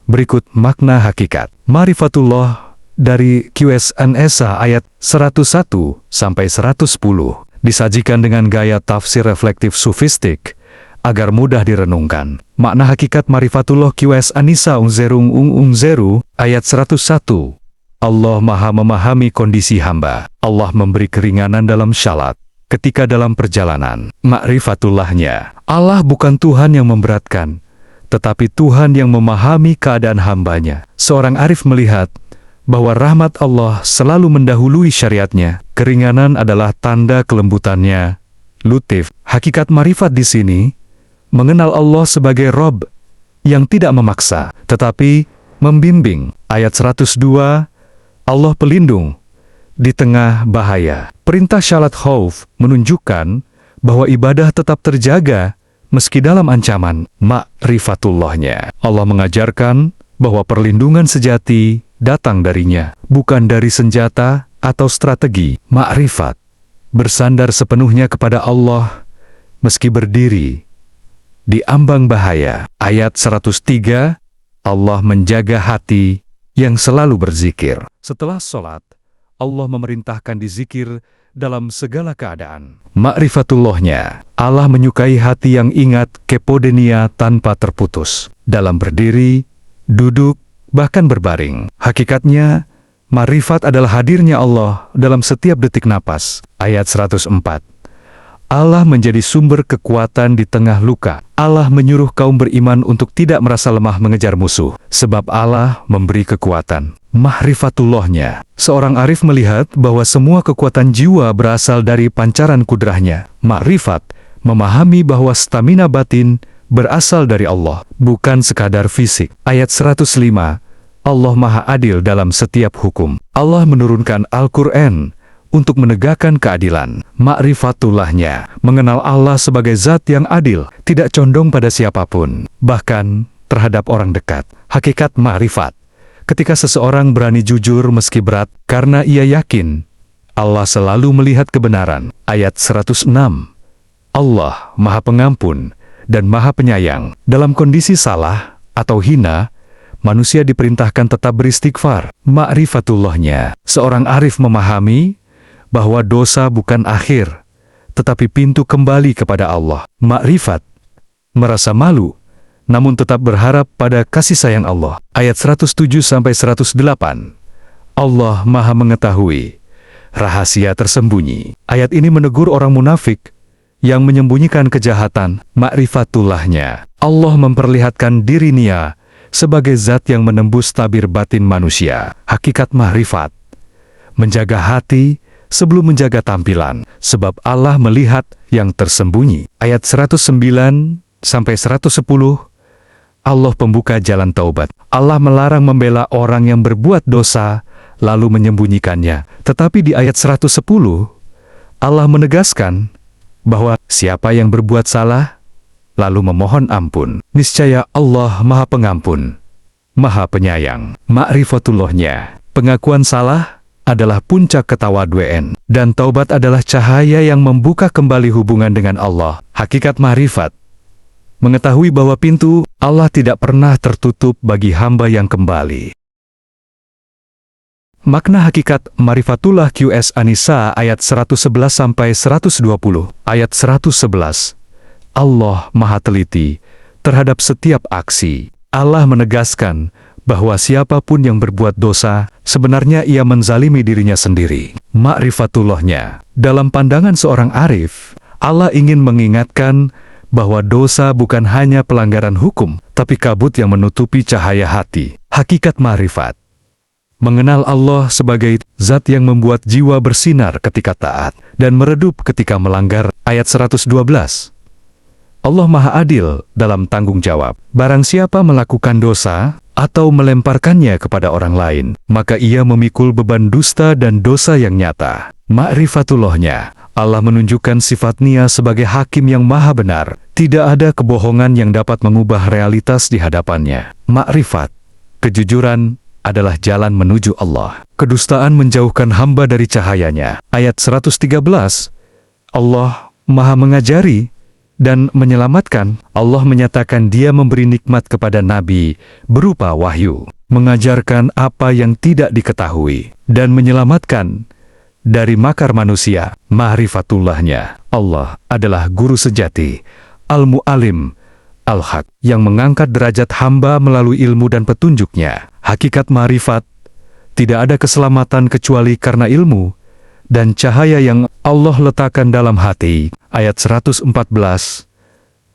Berikut makna hakikat. Ma'rifatullah dari QS&SA ayat 101-110 disajikan dengan gaya tafsir reflektif sufistik agar mudah direnungkan. Makna hakikat Ma'rifatullah QS&Nisa Zeru ayat 101. Allah Maha memahami kondisi hamba. Allah memberi keringanan dalam syalat ketika dalam perjalanan. Ma'rifatullahnya, Allah bukan Tuhan yang memberatkan, tetapi Tuhan yang memahami keadaan hambanya. Seorang arif melihat bahwa rahmat Allah selalu mendahului syariatnya. Keringanan adalah tanda kelembutannya. Lutif, hakikat ma'rifat di sini mengenal Allah sebagai Rob yang tidak memaksa, tetapi membimbing. Ayat 102, Allah pelindung di tengah bahaya. Perintah syalat khauf menunjukkan bahwa ibadah tetap terjaga meski dalam ancaman. Ma'rifatullahnya, Allah mengajarkan bahwa perlindungan sejati datang darinya, bukan dari senjata atau strategi. Ma'rifat bersandar sepenuhnya kepada Allah meski berdiri di ambang bahaya. Ayat 103, Allah menjaga hati yang selalu berzikir. Setelah sholat, Allah memerintahkan dizikir dalam segala keadaan. Ma'rifatullahnya, Allah menyukai hati yang ingat kepodenia tanpa terputus. Dalam berdiri, duduk, bahkan berbaring. Hakikatnya, ma'rifat adalah hadirnya Allah dalam setiap detik napas. Ayat 104. Allah menjadi sumber kekuatan di tengah luka. Allah menyuruh kaum beriman untuk tidak merasa lemah mengejar musuh, sebab Allah memberi kekuatan. Ma'rifatullahnya, seorang arif melihat bahwa semua kekuatan jiwa berasal dari pancaran kudrahnya. Ma'rifat memahami bahwa stamina batin berasal dari Allah, bukan sekadar fisik. Ayat 105, Allah Maha Adil dalam setiap hukum. Allah menurunkan Al-Quran untuk menegakkan keadilan. Ma'rifatullahnya, mengenal Allah sebagai zat yang adil, tidak condong pada siapapun, bahkan terhadap orang dekat. Hakikat ma'rifat, ketika seseorang berani jujur meski berat, karena ia yakin Allah selalu melihat kebenaran. Ayat 106, Allah Maha Pengampun dan Maha Penyayang. Dalam kondisi salah atau hina, manusia diperintahkan tetap beristighfar. Ma'rifatullahnya, seorang arif memahami bahwa dosa bukan akhir, tetapi pintu kembali kepada Allah. Ma'rifat merasa malu, namun tetap berharap pada kasih sayang Allah. Ayat 107-108, Allah Maha mengetahui rahasia tersembunyi. Ayat ini menegur orang munafik yang menyembunyikan kejahatan. Ma'rifatullahnya, Allah memperlihatkan diri Nia sebagai zat yang menembus tabir batin manusia. Hakikat ma'rifat menjaga hati sebelum menjaga tampilan, sebab Allah melihat yang tersembunyi. Ayat 109-110, Allah pembuka jalan taubat. Allah melarang membela orang yang berbuat dosa, lalu menyembunyikannya. Tetapi di ayat 110, Allah menegaskan bahwa siapa yang berbuat salah, lalu memohon ampun, niscaya Allah Maha Pengampun, Maha Penyayang. Ma'rifatullahnya, pengakuan salah adalah puncak ketawaduan, dan taubat adalah cahaya yang membuka kembali hubungan dengan Allah. Hakikat ma'rifat mengetahui bahwa pintu Allah tidak pernah tertutup bagi hamba yang kembali. Makna hakikat Ma'rifatullah QS&Nisa ayat 111-120. Ayat 111, Allah Maha Teliti terhadap setiap aksi. Allah menegaskan bahwa siapapun yang berbuat dosa, sebenarnya ia menzalimi dirinya sendiri. Ma'rifatullahnya, dalam pandangan seorang arif, Allah ingin mengingatkan bahwa dosa bukan hanya pelanggaran hukum, tapi kabut yang menutupi cahaya hati. Hakikat ma'rifat mengenal Allah sebagai zat yang membuat jiwa bersinar ketika taat dan meredup ketika melanggar. Ayat 112, Allah Maha Adil dalam tanggung jawab. Barang siapa melakukan dosa atau melemparkannya kepada orang lain, maka ia memikul beban dusta dan dosa yang nyata. Ma'rifatullahnya, Allah menunjukkan sifat Nia sebagai hakim yang maha benar. Tidak ada kebohongan yang dapat mengubah realitas di hadapannya. Ma'rifat, kejujuran, adalah jalan menuju Allah. Kedustaan menjauhkan hamba dari cahayanya. Ayat 113, Allah Maha mengajari dan menyelamatkan. Allah menyatakan Dia memberi nikmat kepada Nabi berupa wahyu, mengajarkan apa yang tidak diketahui, dan menyelamatkan dari makar manusia. Ma'rifatullahnya, Allah adalah guru sejati, Al-Mu'alim, Al-Haq, yang mengangkat derajat hamba melalui ilmu dan petunjuknya. Hakikat ma'rifat, tidak ada keselamatan kecuali karena ilmu dan cahaya yang Allah letakkan dalam hati. Ayat 114.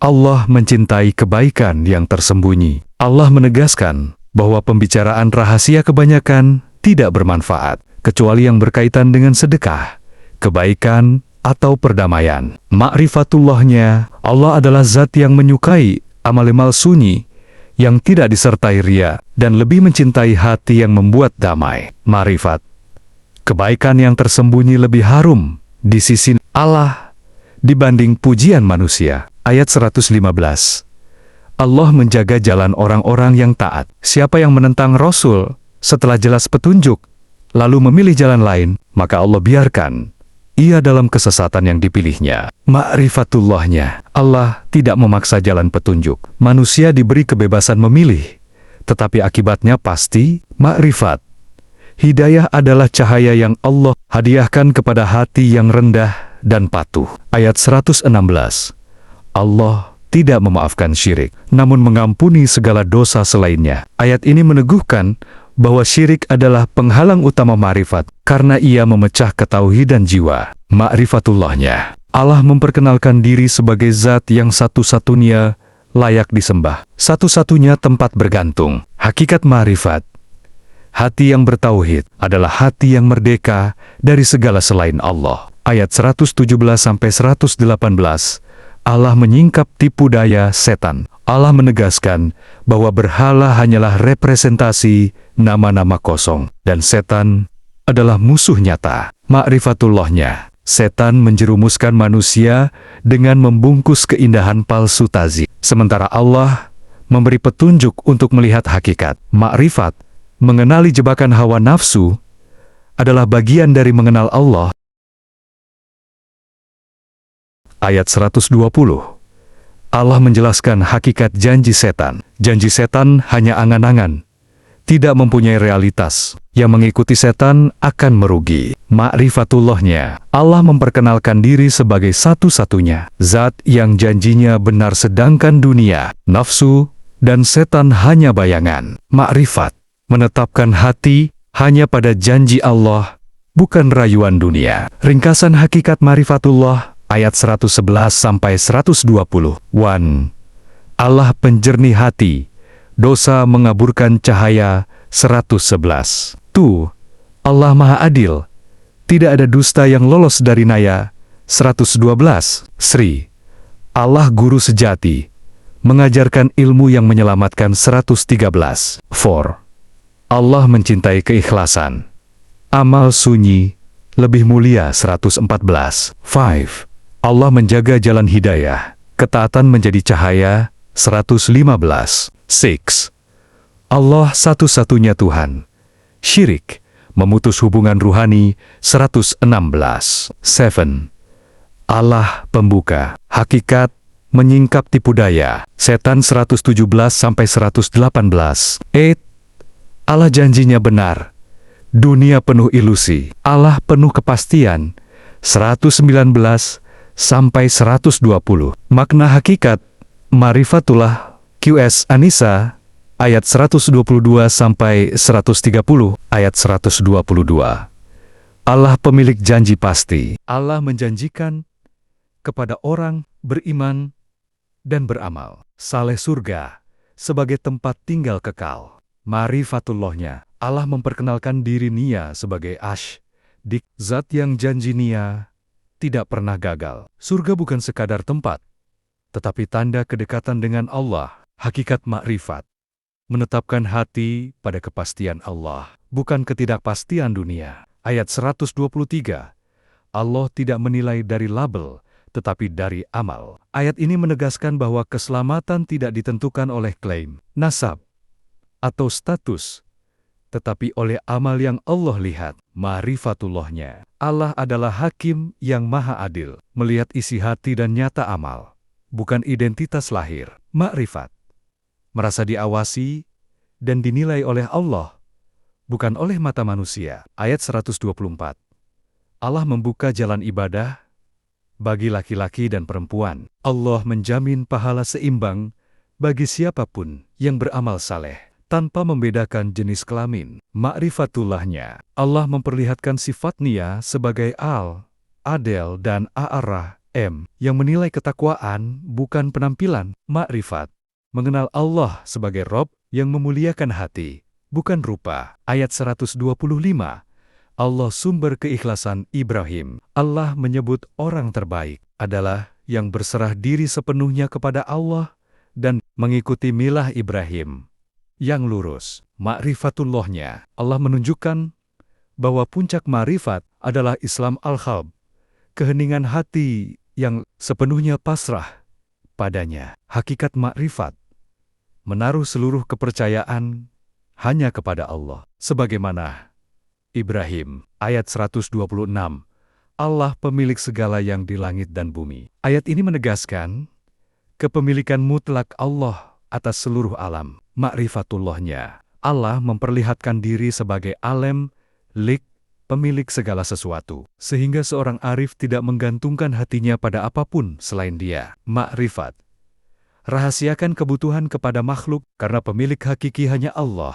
Allah mencintai kebaikan yang tersembunyi. Allah menegaskan bahwa pembicaraan rahasia kebanyakan tidak bermanfaat, kecuali yang berkaitan dengan sedekah, kebaikan, atau perdamaian. Ma'rifatullahnya, Allah adalah zat yang menyukai amal-amal sunyi, yang tidak disertai ria, dan lebih mencintai hati yang membuat damai. Ma'rifat, kebaikan yang tersembunyi lebih harum di sisi Allah dibanding pujian manusia. Ayat 115. Allah menjaga jalan orang-orang yang taat. Siapa yang menentang Rasul setelah jelas petunjuk, lalu memilih jalan lain, maka Allah biarkan ia dalam kesesatan yang dipilihnya. Ma'rifatullahnya, Allah tidak memaksa jalan petunjuk. Manusia diberi kebebasan memilih, tetapi akibatnya pasti ma'rifat. Hidayah adalah cahaya yang Allah hadiahkan kepada hati yang rendah dan patuh. Ayat 116. Allah tidak memaafkan syirik, namun mengampuni segala dosa selainnya. Ayat ini meneguhkan bahwa syirik adalah penghalang utama ma'rifat, karena ia memecah ketauhidan jiwa. Ma'rifatullahnya, Allah memperkenalkan diri sebagai zat yang satu-satunya layak disembah, satu-satunya tempat bergantung. Hakikat ma'rifat, hati yang bertauhid, adalah hati yang merdeka dari segala selain Allah. Ayat 117-118, Allah menyingkap tipu daya setan. Allah menegaskan bahwa berhala hanyalah representasi nama-nama kosong, dan setan adalah musuh nyata. Ma'rifatullahnya, setan menjerumuskan manusia dengan membungkus keindahan palsu tazi, sementara Allah memberi petunjuk untuk melihat hakikat. Ma'rifat, mengenali jebakan hawa nafsu, adalah bagian dari mengenal Allah. Ayat 120. Allah menjelaskan hakikat janji setan. Janji setan hanya angan-angan, tidak mempunyai realitas. Yang mengikuti setan akan merugi. Ma'rifatullahnya, Allah memperkenalkan diri sebagai satu-satunya zat yang janjinya benar, sedangkan dunia, nafsu, dan setan hanya bayangan. Ma'rifat, menetapkan hati hanya pada janji Allah, bukan rayuan dunia. Ringkasan hakikat ma'rifatullah, ayat 111-120. 1. Allah penjernih hati, dosa mengaburkan cahaya. 111. 2. Allah Maha Adil, tidak ada dusta yang lolos dari naya. 112. Sri. Allah Guru sejati, mengajarkan ilmu yang menyelamatkan. 113. 4. Allah mencintai keikhlasan, amal sunyi lebih mulia. 114. 5. Allah menjaga jalan hidayah, ketaatan menjadi cahaya. 115. 6. Allah satu-satunya Tuhan, syirik memutus hubungan ruhani. 116. 7. Allah pembuka, hakikat menyingkap tipu daya, setan. 117-118. 8. Allah janjinya benar, dunia penuh ilusi, Allah penuh kepastian. 119-120. Makna hakikat ma'rifatullah, QS An-Nisa, ayat 122-130. Ayat 122. Allah pemilik janji pasti. Allah menjanjikan kepada orang beriman dan beramal saleh surga sebagai tempat tinggal kekal. Ma'rifatullahnya, Allah memperkenalkan diri Nia sebagai Dik, zat yang janji Nia tidak pernah gagal. Surga bukan sekadar tempat, tetapi tanda kedekatan dengan Allah. Hakikat ma'rifat, menetapkan hati pada kepastian Allah, bukan ketidakpastian dunia. Ayat 123. Allah tidak menilai dari label, tetapi dari amal. Ayat ini menegaskan bahwa keselamatan tidak ditentukan oleh klaim, nasab, atau status, tetapi oleh amal yang Allah lihat. Ma'rifatullahnya, Allah adalah hakim yang maha adil, melihat isi hati dan nyata amal. bukan identitas lahir. Ma'rifat, merasa diawasi dan dinilai oleh Allah, bukan oleh mata manusia. Ayat 124. Allah membuka jalan ibadah bagi laki-laki dan perempuan. Allah menjamin pahala seimbang bagi siapapun yang beramal saleh, tanpa membedakan jenis kelamin. Ma'rifatullahnya, Allah memperlihatkan sifat Nia sebagai Al, Adel dan Ar-Rahim, yang menilai ketakwaan bukan penampilan. Ma'rifat, mengenal Allah sebagai Rob yang memuliakan hati, bukan rupa. Ayat 125. Allah sumber keikhlasan Ibrahim. Allah menyebut orang terbaik adalah yang berserah diri sepenuhnya kepada Allah dan mengikuti milah Ibrahim yang lurus. Ma'rifatullahnya, Allah menunjukkan bahwa puncak ma'rifat adalah Islam al-Qalb, keheningan hati yang sepenuhnya pasrah padanya. Hakikat ma'rifat, menaruh seluruh kepercayaan hanya kepada Allah. Sebagaimana Ibrahim, ayat 126, Allah pemilik segala yang di langit dan bumi. Ayat ini menegaskan kepemilikan mutlak Allah atas seluruh alam. Ma'rifatullahnya, Allah memperlihatkan diri sebagai Alam, Lik, pemilik segala sesuatu, sehingga seorang arif tidak menggantungkan hatinya pada apapun selain Dia. Ma'rifat, rahasiakan kebutuhan kepada makhluk, karena pemilik hakiki hanya Allah.